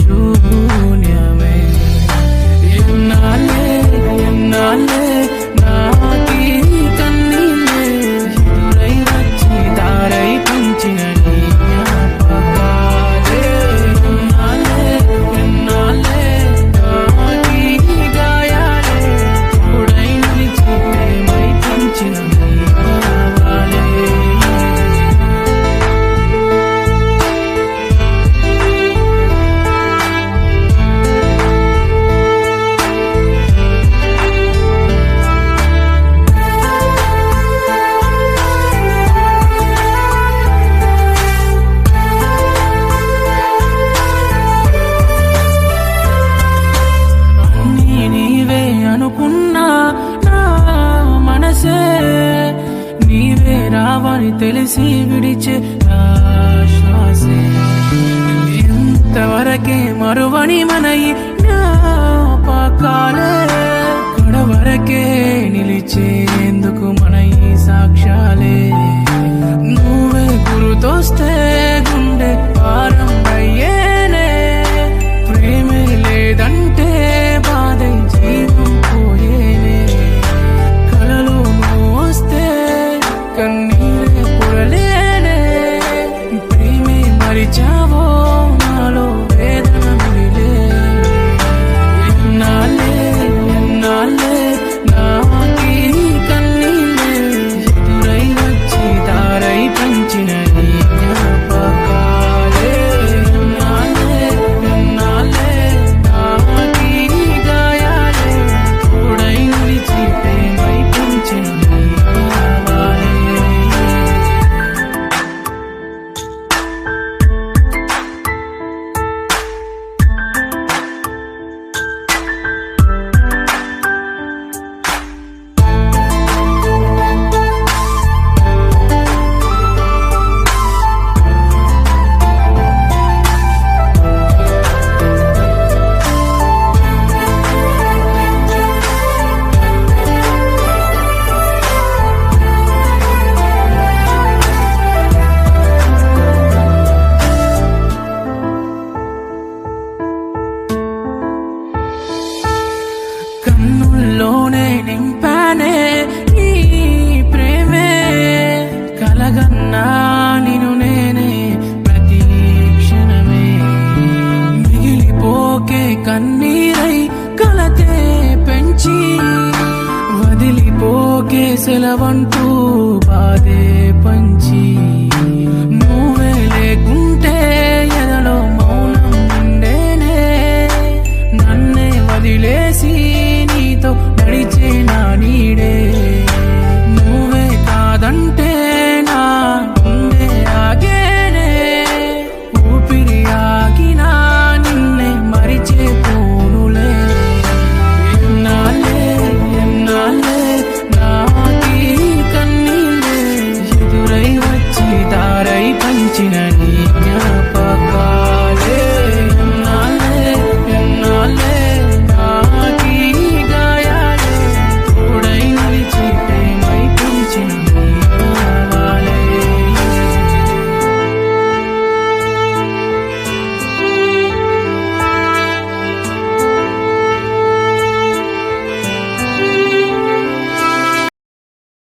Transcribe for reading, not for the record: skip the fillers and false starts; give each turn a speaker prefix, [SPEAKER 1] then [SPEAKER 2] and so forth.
[SPEAKER 1] శూన్యమే. ఎన్నాళ్ళే ఎన్నాళ్ళే నాకీ కన్నీళ్ళే ఎదురై వచ్చి దారై పంచిన నీ జ్ఞాపకాలే. ఎన్నాళ్ళే ఎన్నాళ్ళే నాకీ గాయాలే తోడై నిలిచి ప్రేమై పంచిన నీ భావాలే. అనుకున్నా నా మనసే నీవే రావని తెలిసి విడిచే నా శ్వాసే. ఇంతవరకే మరువని మన ఈ జ్ఞాపకాలే కడవరకే నిలిచేందుకు మన ఈ సాక్ష్యాలే. నువ్వే గుర్తొస్తే గుండె భారం అయ్యేనే. ప్రేమే లేదంటే బాధై జీవం పోయేనే. కలలో నువ్వు వస్తే కన్నీరే పొరలేనే. ప్రేమే మరిచావో నాలో వేదన మిగిలే. ఎన్నాళ్ళే ఎన్నాళ్ళే నాకీ కన్నీళ్ళే ఎదురై వచ్చి దారై పంచిన నీ జ్ఞాపకాలే. ఎన్నాళ్ళే ఎన్నాళ్ళే నాకీ గాయాలే తోడై నిలిచి ప్రేమై పంచిన నీ భావాలే. కన్నుల్లోనే నింపానే నీ ప్రేమే. కలగన్నా నిన్ను నేనే ప్రతి క్షణమే. మిగిలిపోకే కన్నీరై కలతే పెంచి వదిలిపోకే సెలవంటూ బాధే పంచి.